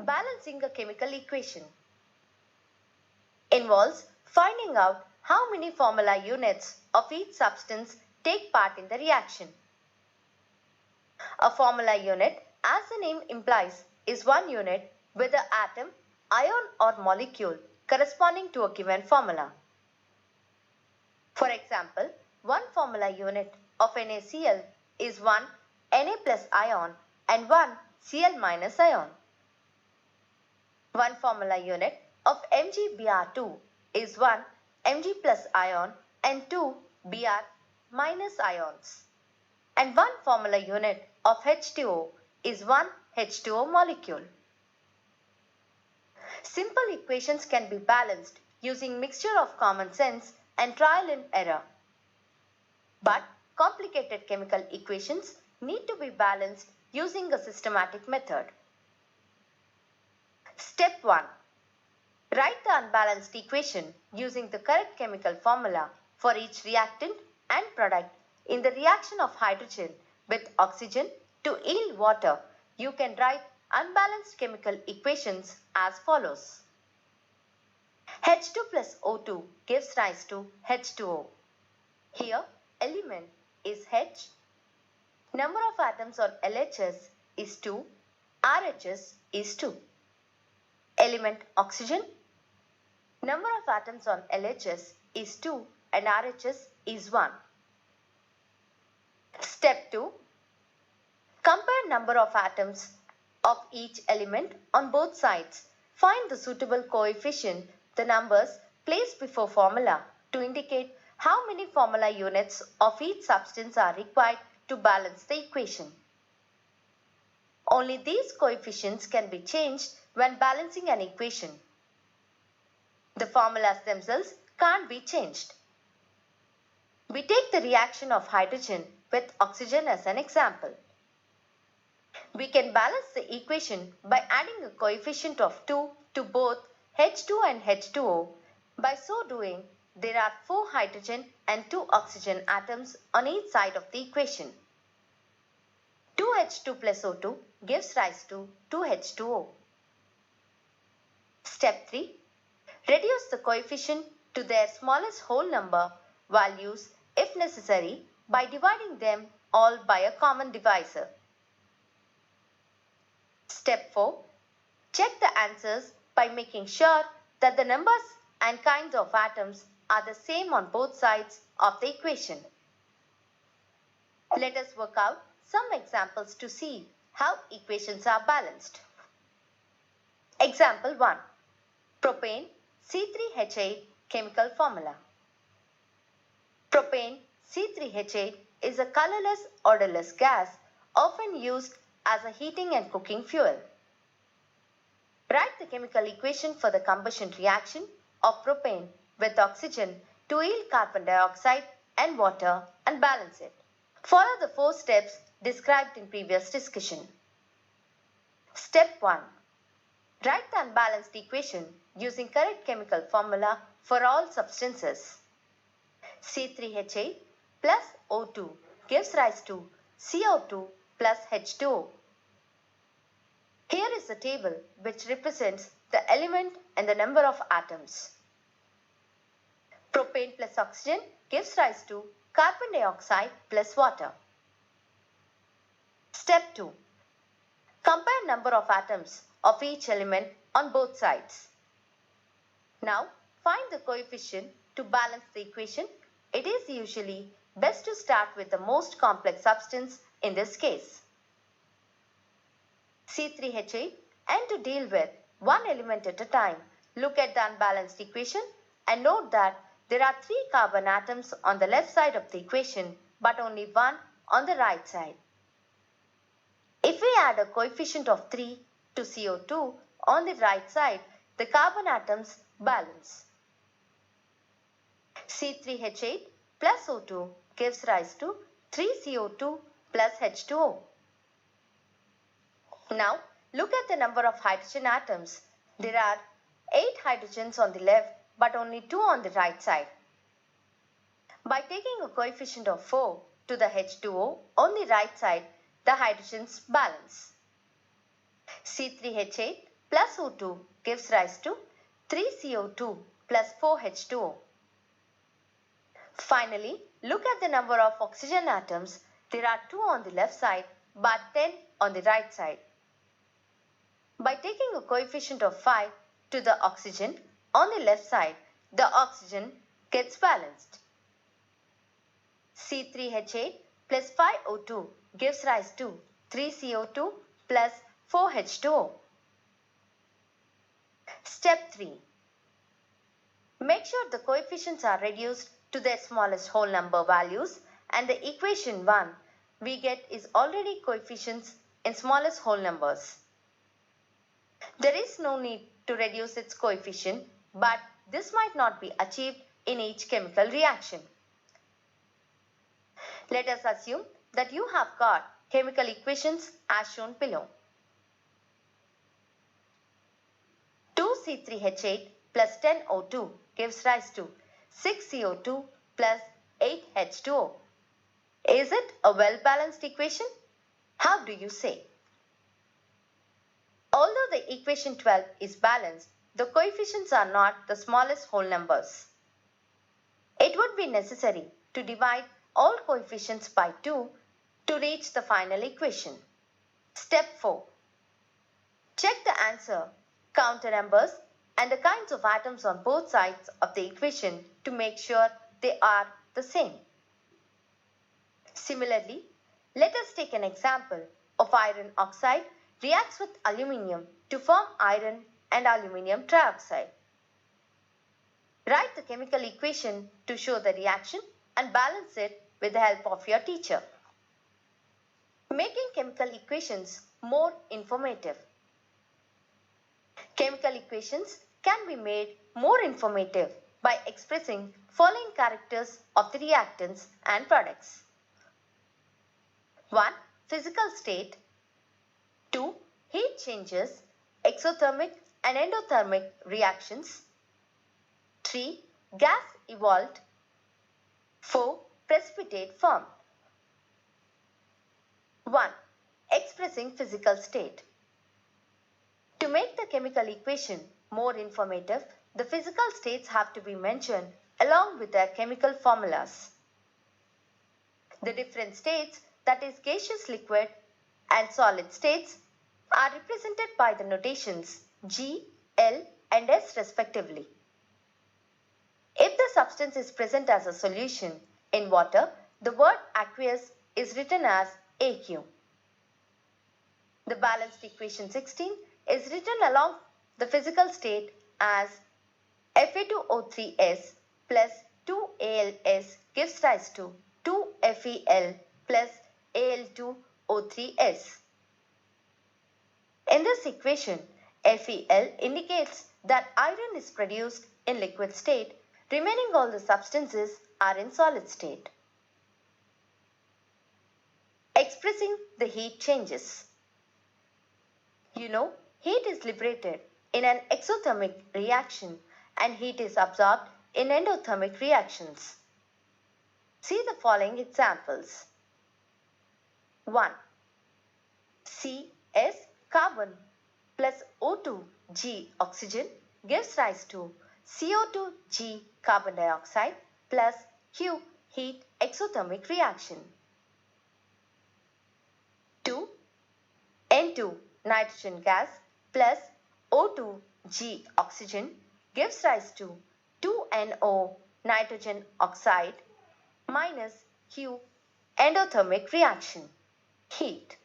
Balancing a chemical equation involves finding out how many formula units of each substance take part in the reaction. A formula unit, as the name implies, is one unit with the atom, ion or molecule corresponding to a given formula. For example, one formula unit of NaCl is one Na plus ion and one Cl minus ion. One formula unit of MgBr2 is one Mg plus ion and two Br minus ions. And one formula unit of H2O is one H2O molecule. Simple equations can be balanced using mixture of common sense and trial and error. But complicated chemical equations need to be balanced using a systematic method. Step 1. Write the unbalanced equation using the correct chemical formula for each reactant and product. In the reaction of hydrogen with oxygen to yield water, you can write unbalanced chemical equations as follows. H2 plus O2 gives rise to H2O. Here, element is H. Number of atoms on LHS is 2. RHS is 2. Element oxygen. Number of atoms on LHS is 2 and RHS is 1. Step 2. Compare number of atoms of each element on both sides. Find the suitable coefficient, the numbers placed before formula to indicate how many formula units of each substance are required to balance the equation. Only these coefficients can be changed when balancing an equation. The formulas themselves can't be changed. We take the reaction of hydrogen with oxygen as an example. We can balance the equation by adding a coefficient of 2 to both H2 and H2O. By so doing, there are 4 hydrogen and 2 oxygen atoms on each side of the equation. 2H2 plus O2 gives rise to 2H2O. Step 3. Reduce the coefficient to their smallest whole number values if necessary by dividing them all by a common divisor. Step 4. Check the answers by making sure that the numbers and kinds of atoms are the same on both sides of the equation. Let us work out some examples to see how equations are balanced. Example 1. Propane C3H8 chemical formula. Propane C3H8 is a colorless, odorless gas often used as a heating and cooking fuel. Write the chemical equation for the combustion reaction of propane with oxygen to yield carbon dioxide and water and balance it. Follow the 4 steps described in previous discussion. Step 1. Write the unbalanced equation using correct chemical formula for all substances. C3H8 plus O2 gives rise to CO2 plus H2O. Here is the table which represents the element and the number of atoms. Propane plus oxygen gives rise to carbon dioxide plus water. Step 2. Compare number of atoms of each element on both sides. Now find the coefficient to balance the equation. It is usually best to start with the most complex substance in this case, C3H8, and to deal with one element at a time. Look at the unbalanced equation and note that there are 3 carbon atoms on the left side of the equation but only 1 on the right side. If we add a coefficient of 3 to CO2 on the right side, the carbon atoms balance. C3H8 plus O2 gives rise to 3CO2 plus H2O. Now look at the number of hydrogen atoms. There are 8 hydrogens on the left but only 2 on the right side. By taking a coefficient of 4 to the H2O on the right side, the hydrogens balance. C3H8 plus O2 gives rise to 3CO2 plus 4H2O. Finally, look at the number of oxygen atoms. There are 2 on the left side but 10 on the right side. By taking a coefficient of 5 to the oxygen on the left side, the oxygen gets balanced. C3H8 plus 5O2 gives rise to 3CO2 plus 4H2O. Step 3. Make sure the coefficients are reduced to their smallest whole number values, and the equation 1 we get is already coefficients in smallest whole numbers. There is no need to reduce its coefficient, but this might not be achieved in each chemical reaction. Let us assume that you have got chemical equations as shown below. 2C3H8 plus 10O2 gives rise to 6CO2 plus 8H2O. Is it a well-balanced equation? How do you say? Although the equation 12 is balanced, the coefficients are not the smallest whole numbers. It would be necessary to divide all coefficients by 2 to reach the final equation. Step 4. Check the answer, count the numbers and the kinds of atoms on both sides of the equation to make sure they are the same. Similarly, let us take an example of iron oxide reacts with aluminium to form iron and aluminium trioxide. Write the chemical equation to show the reaction and balance it with the help of your teacher. Making chemical equations more informative. Chemical equations can be made more informative by expressing following characters of the reactants and products. 1. Physical state. 2. Heat changes, exothermic and endothermic reactions. 3. Gas evolved. 4. Precipitate formed. 1. Expressing physical state. To make the chemical equation more informative, the physical states have to be mentioned along with their chemical formulas. The different states, that is gaseous, liquid and solid states, are represented by the notations G, L and S respectively. If the substance is present as a solution in water, the word aqueous is written as AQ. The balanced equation 16 is written along the physical state as Fa2O3S plus 2AlS gives rise to 2FeL plus Al2O3S. In this equation, Fel indicates that iron is produced in liquid state, remaining all the substances are in solid state. Expressing the heat changes. You know, heat is liberated in an exothermic reaction and heat is absorbed in endothermic reactions. See the following examples. 1. CS carbon plus O2G oxygen gives rise to CO2G carbon dioxide plus Q heat exothermic reaction. 2. N2 nitrogen gas plus O2G oxygen gives rise to 2NO nitrogen oxide minus Q endothermic reaction. Heat.